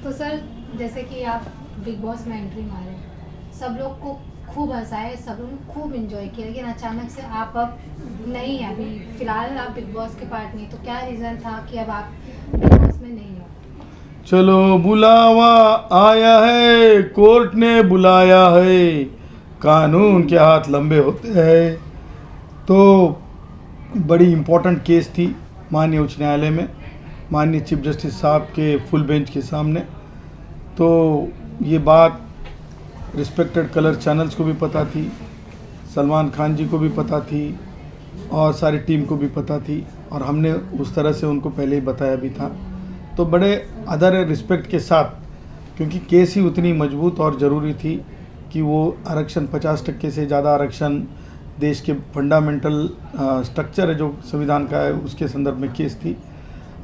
तो सर, जैसे कि आप बिग बॉस में एंट्री मारे, सब लोग को खूब हंसाए, सब लोग ने खूब एंजॉय किया, लेकिन अचानक से आप अब नहीं है, अभी फिलहाल आप बिग बॉस के पार्ट नहीं, तो क्या रीज़न था कि अब आप बिग बॉस में नहीं हो? चलो बुलावा आया है, कोर्ट ने बुलाया है, कानून के हाथ लंबे होते हैं। तो बड़ी इम्पोर्टेंट केस थी माननीय उच्च न्यायालय में, माननीय चीफ जस्टिस साहब के फुल बेंच के सामने। तो ये बात रिस्पेक्टेड कलर चैनल्स को भी पता थी, सलमान खान जी को भी पता थी और सारी टीम को भी पता थी, और हमने उस तरह से उनको पहले ही बताया भी था। तो बड़े अदर रिस्पेक्ट के साथ, क्योंकि केस ही उतनी मजबूत और ज़रूरी थी कि वो आरक्षण 50% से ज़्यादा आरक्षण देश के फंडामेंटल स्ट्रक्चर है जो संविधान का है, उसके संदर्भ में केस थी।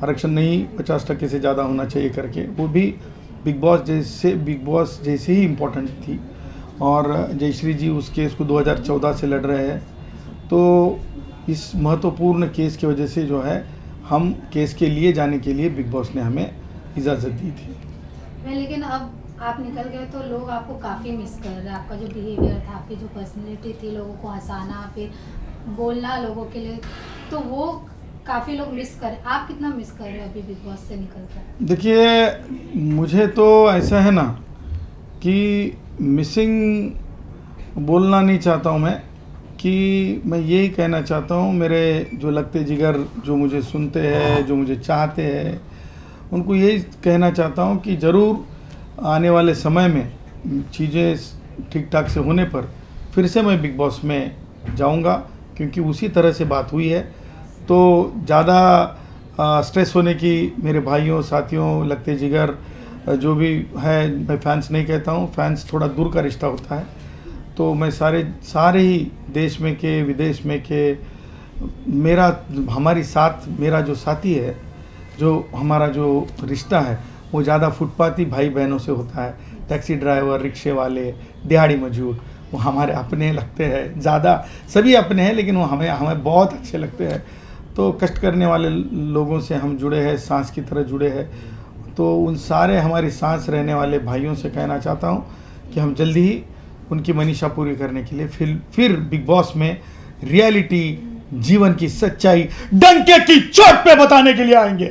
आरक्षण नहीं 50% से ज़्यादा होना चाहिए करके, वो भी बिग बॉस जैसे ही इम्पोर्टेंट थी। और जयश्री जी उस केस को 2014 से लड़ रहे हैं। तो इस महत्वपूर्ण केस की वजह से जो है, हम केस के लिए जाने के लिए बिग बॉस ने हमें इजाज़त दी थी। लेकिन अब आप निकल गए तो लोग आपको काफ़ी मिस कर रहे हैं, आपका जो बिहेवियर था, आपकी जो पर्सनैलिटी थी, लोगों को हंसाना, फिर बोलना लोगों के लिए, तो वो काफ़ी लोग मिस कर, आप कितना मिस कर रहे हो अभी बिग बॉस से निकल कर? देखिए, मुझे तो ऐसा है ना कि मिसिंग बोलना नहीं चाहता हूँ मैं, कि मैं यही कहना चाहता हूँ, मेरे जो लगते जिगर जो मुझे सुनते हैं, जो मुझे चाहते हैं, उनको यही कहना चाहता हूँ कि ज़रूर आने वाले समय में चीज़ें ठीक ठाक से होने पर फिर से मैं बिग बॉस में जाऊँगा, क्योंकि उसी तरह से बात हुई है। तो ज़्यादा स्ट्रेस होने की, मेरे भाइयों साथियों लगते जिगर जो भी है, मैं फैंस नहीं कहता हूँ, फैंस थोड़ा दूर का रिश्ता होता है। तो मैं सारे ही देश में के विदेश में के मेरा जो साथी है, जो हमारा जो रिश्ता है, वो ज़्यादा फुटपाथी भाई बहनों से होता है। टैक्सी ड्राइवर, रिक्शे वाले, दिहाड़ी मजदूर, वो हमारे अपने लगते हैं, ज़्यादा सभी अपने हैं, लेकिन वो हमें बहुत अच्छे लगते हैं। तो कष्ट करने वाले लोगों से हम जुड़े हैं, सांस की तरह जुड़े हैं। तो उन सारे हमारी सांस रहने वाले भाइयों से कहना चाहता हूँ कि हम जल्दी ही उनकी मनीषा पूरी करने के लिए फिर बिग बॉस में रियलिटी, जीवन की सच्चाई डंके की चोट पे बताने के लिए आएंगे।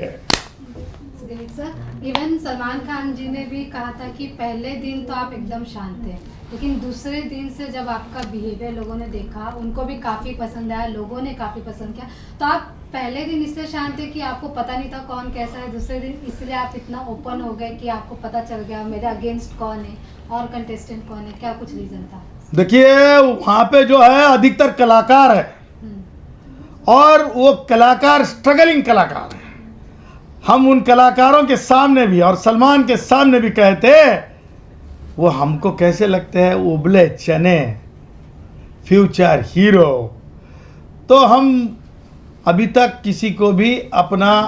सर, इवन सलमान खान जी ने भी कहा था कि पहले दिन तो आप एकदम शांत थे, लेकिन दूसरे दिन से जब आपका बिहेवियर लोगों ने देखा, उनको भी काफ़ी पसंद आया, लोगों ने काफ़ी पसंद किया। तो आप पहले दिन इसलिए शांत थे कि आपको पता नहीं था कौन कैसा है, दूसरे दिन इसलिए आप इतना ओपन हो गए कि आपको पता चल गया मेरे अगेंस्ट कौन है और कंटेस्टेंट कौन है, क्या कुछ रीज़न था? देखिए, वहाँ पे जो है अधिकतर कलाकार है, और वो कलाकार स्ट्रगलिंग कलाकार है। हम उन कलाकारों के सामने भी और सलमान के सामने भी कहते, वो हमको कैसे लगते हैं, उबले चने, फ्यूचर हीरो। तो हम अभी तक किसी को भी अपना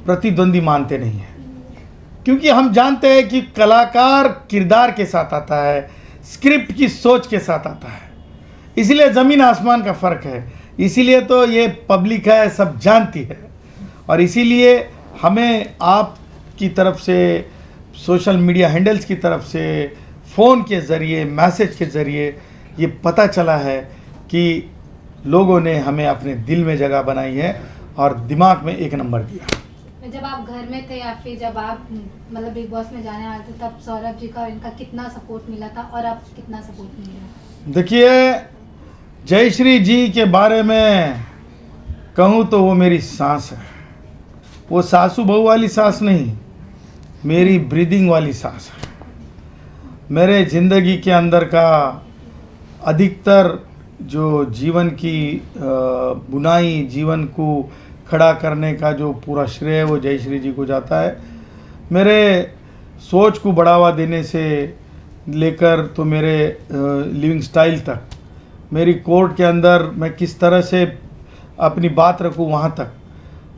प्रतिद्वंदी मानते नहीं हैं, क्योंकि हम जानते हैं कि कलाकार किरदार के साथ आता है, स्क्रिप्ट की सोच के साथ आता है। इसीलिए ज़मीन आसमान का फ़र्क है, इसीलिए तो ये पब्लिक है, सब जानती है। और इसीलिए हमें आपकी तरफ से, सोशल मीडिया हैंडल्स की तरफ से, फ़ोन के ज़रिए, मैसेज के ज़रिए ये पता चला है कि लोगों ने हमें अपने दिल में जगह बनाई है और दिमाग में एक नंबर दिया। जब आप घर में थे या फिर जब आप मतलब बिग बॉस में जाने वाले थे, तब सौरभ जी का और इनका कितना सपोर्ट मिला था और अब कितना सपोर्ट मिला? देखिए, जयश्री जी के बारे में कहूँ तो वो मेरी सांस है। वो सासू बहू वाली सांस नहीं, मेरी ब्रीदिंग वाली सांस है। मेरे ज़िंदगी के अंदर का अधिकतर जो जीवन की बुनाई, जीवन को खड़ा करने का जो पूरा श्रेय वो जयश्री जी को जाता है। मेरे सोच को बढ़ावा देने से लेकर तो मेरे लिविंग स्टाइल तक, मेरी कोर्ट के अंदर मैं किस तरह से अपनी बात रखूं वहाँ तक,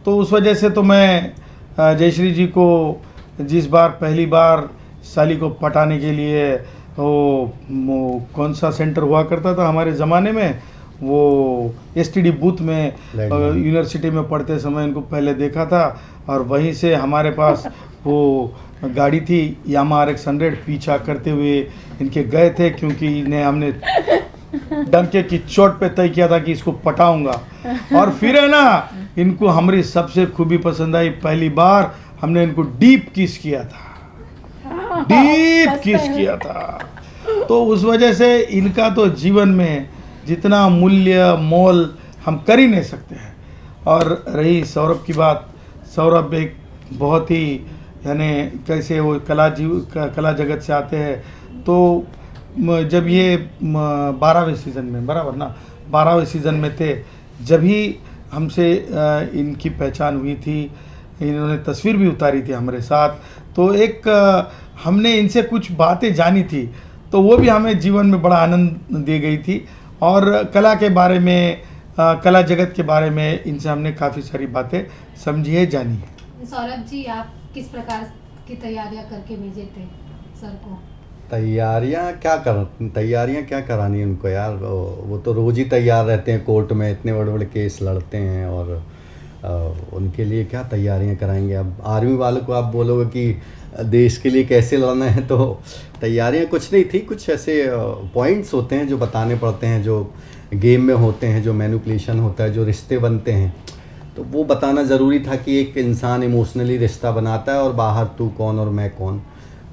तो उस वजह से तो मैं जयश्री जी को जिस बार पहली बार साली को पटाने के लिए वो कौन सा सेंटर हुआ करता था हमारे ज़माने में, वो एसटीडी बूथ में यूनिवर्सिटी में पढ़ते समय इनको पहले देखा था, और वहीं से हमारे पास वो गाड़ी थी यामा RX 100, पीछा करते हुए इनके गए थे, क्योंकि इन्हें हमने डंके की चोट पे तय किया था कि इसको पटाऊंगा। और फिर है ना, इनको हमारी सबसे खूबी पसंद आई, पहली बार हमने इनको डीप किस किया था, डीप किस किया था। तो उस वजह से इनका तो जीवन में जितना मूल्य मोल हम कर ही नहीं सकते हैं। और रही सौरभ की बात, सौरभ एक बहुत ही यानी कैसे वो कला जगत से आते हैं। तो जब ये 12वें सीज़न में, बराबर ना, 12वें सीज़न में थे, जब ही हमसे इनकी पहचान हुई थी, इन्होंने तस्वीर भी उतारी थी हमारे साथ। तो एक हमने इनसे कुछ बातें जानी थी, तो वो भी हमें जीवन में बड़ा आनंद दे गई थी। और कला के बारे में, कला जगत के बारे में इनसे हमने काफ़ी सारी बातें समझी है, जानी है। सौरभ जी, आप किस प्रकार की तैयारियां करके भेजे थे सर को? तैयारियां क्या करानी है उनको यार, वो तो रोज़ ही तैयार रहते हैं, कोर्ट में इतने बड़े बड़े केस लड़ते हैं, और उनके लिए क्या तैयारियां कराएंगे। अब आर्मी वालों को आप बोलोगे कि देश के लिए कैसे लड़ना है, तो तैयारियां कुछ नहीं थी, कुछ ऐसे पॉइंट्स होते हैं जो बताने पड़ते हैं, जो गेम में होते हैं, जो मैनिपुलेशन होता है, जो रिश्ते बनते हैं, तो वो बताना ज़रूरी था कि एक इंसान इमोशनली रिश्ता बनाता है और बाहर तू कौन और मैं कौन।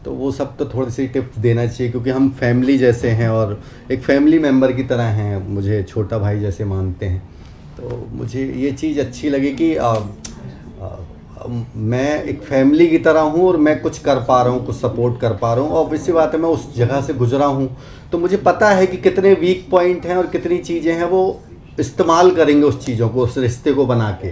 तो वो सब तो थोड़ी सी टिप्स देना चाहिए, क्योंकि हम फैमिली जैसे हैं और एक फैमिली मेम्बर की तरह हैं, मुझे छोटा भाई जैसे मानते हैं। तो मुझे ये चीज़ अच्छी लगी कि मैं एक फैमिली की तरह हूँ और मैं कुछ कर पा रहा हूँ, कुछ सपोर्ट कर पा रहा हूँ। और इसी बात है, मैं उस जगह से गुजरा हूँ, तो मुझे पता है कि कितने वीक पॉइंट हैं और कितनी चीज़ें हैं वो इस्तेमाल करेंगे उस चीज़ों को, उस रिश्ते को बना के।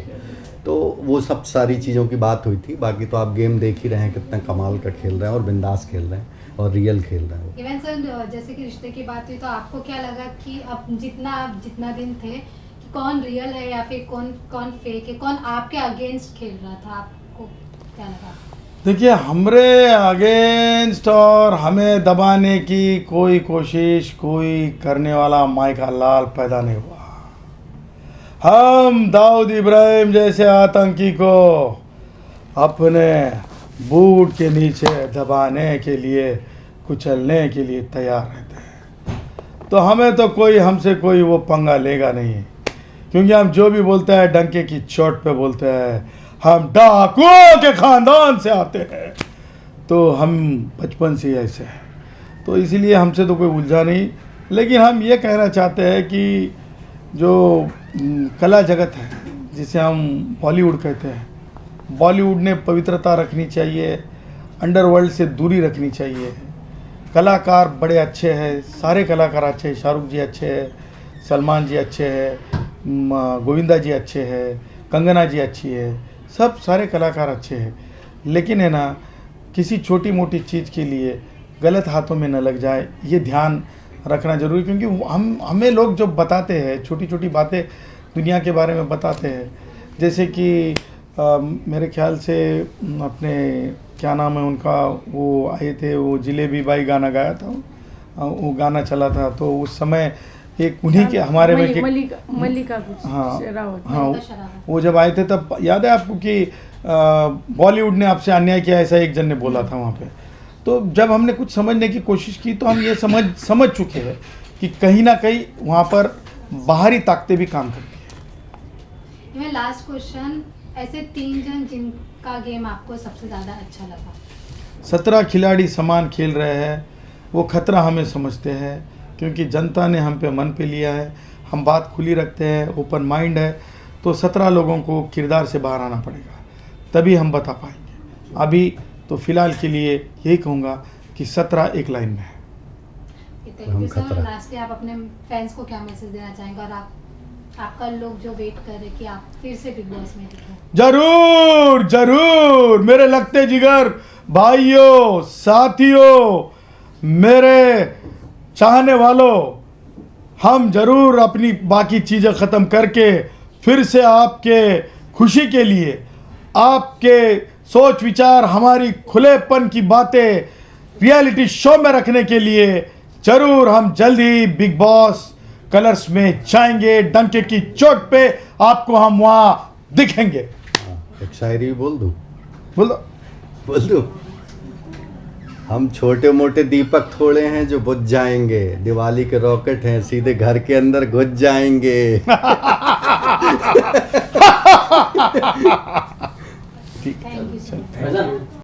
तो वो सब सारी चीज़ों की बात हुई थी। बाकी तो आप गेम देख ही रहे हैं, कितना कमाल का खेल रहे हैं और बिंदास खेल रहे हैं और रियल खेल रहे हैं। इवन सर, जैसे कि रिश्ते की बात हुई, तो आपको क्या लगा कि अब जितना दिन थे, कि कौन रियल है या फिर कौन फेक है, कौन आपके अगेंस्ट खेल रहा था, आपको क्या लगा? देखिए, हमरे अगेंस्ट और हमें दबाने की कोई कोशिश कोई करने वाला माई का लाल पैदा नहीं हुआ। हम दाऊद इब्राहिम जैसे आतंकी को अपने बूट के नीचे दबाने के लिए, कुचलने के लिए तैयार रहते हैं। तो हमें तो हमसे कोई वो पंगा लेगा नहीं, क्योंकि हम जो भी बोलते हैं डंके की चोट पे बोलते हैं। हम डाकुओं के ख़ानदान से आते हैं, तो हम बचपन से ही ऐसे हैं, तो इसीलिए हमसे तो कोई उलझा नहीं। लेकिन हम ये कहना चाहते हैं कि जो कला जगत है, जिसे हम बॉलीवुड कहते हैं, बॉलीवुड ने पवित्रता रखनी चाहिए, अंडरवर्ल्ड से दूरी रखनी चाहिए। कलाकार बड़े अच्छे हैं, सारे कलाकार अच्छे हैं, शाहरुख जी अच्छे हैं, सलमान जी अच्छे हैं, गोविंदा जी अच्छे हैं, कंगना जी अच्छी है, सब सारे कलाकार अच्छे हैं। लेकिन है ना, किसी छोटी मोटी चीज़ के लिए गलत हाथों में न लग जाए, ये ध्यान रखना जरूरी। क्योंकि हमें लोग जो बताते हैं, छोटी छोटी बातें दुनिया के बारे में बताते हैं, जैसे कि मेरे ख्याल से अपने क्या नाम है उनका, वो आए थे, वो जिलेबी बाई गाना गाया था, वो गाना चला था, तो उस समय एक उन्हीं के हमारे में मल्लिका कुछ हाँ, वो जब आए थे तब याद है आपको कि बॉलीवुड ने आपसे अन्याय किया, ऐसा एक जन ने बोला था वहाँ पे। तो जब हमने कुछ समझने की कोशिश की, तो हम ये समझ चुके हैं कि कहीं ना कहीं वहाँ पर बाहरी ताकतें भी काम करती हैं। मैं लास्ट क्वेश्चन, ऐसे 3 जन जिनका गेम आपको सबसे ज़्यादा अच्छा लगा? 17 खिलाड़ी समान खेल रहे हैं, वो खतरा हमें समझते हैं, क्योंकि जनता ने हम पे मन पे लिया है, हम बात खुली रखते हैं, ओपन माइंड है। तो 17 लोगों को किरदार से बाहर आना पड़ेगा, तभी हम बता पाएंगे। अभी तो फिलहाल के लिए यही कहूँगा कि 17 एक लाइन में है। Thank you sir. लास्टली आप अपने फैंस को क्या मैसेज देना चाहेंगे, और आपका लोग जो वेट कर रहे कि आप फिर से बिग बॉस में दिखें? जरूर जरूर मेरे लगते जिगर भाइयों, साथियों, मेरे चाहने वालों, हम जरूर अपनी बाकी चीज़ें ख़त्म करके फिर से आपके खुशी के लिए, आपके सोच विचार, हमारी खुलेपन की बातें रियलिटी शो में रखने के लिए जरूर हम जल्द ही बिग बॉस कलर्स में जाएंगे। डंके की चोट पे आपको हम वहाँ दिखेंगे। एक शायरी बोल दूँ? बोल दो। बोल दूँ? हम छोटे मोटे दीपक थोड़े हैं जो बुझ जाएंगे, दिवाली के रॉकेट हैं सीधे घर के अंदर घुस जाएंगे। ठीक थैंक यू सो मच। भाईजान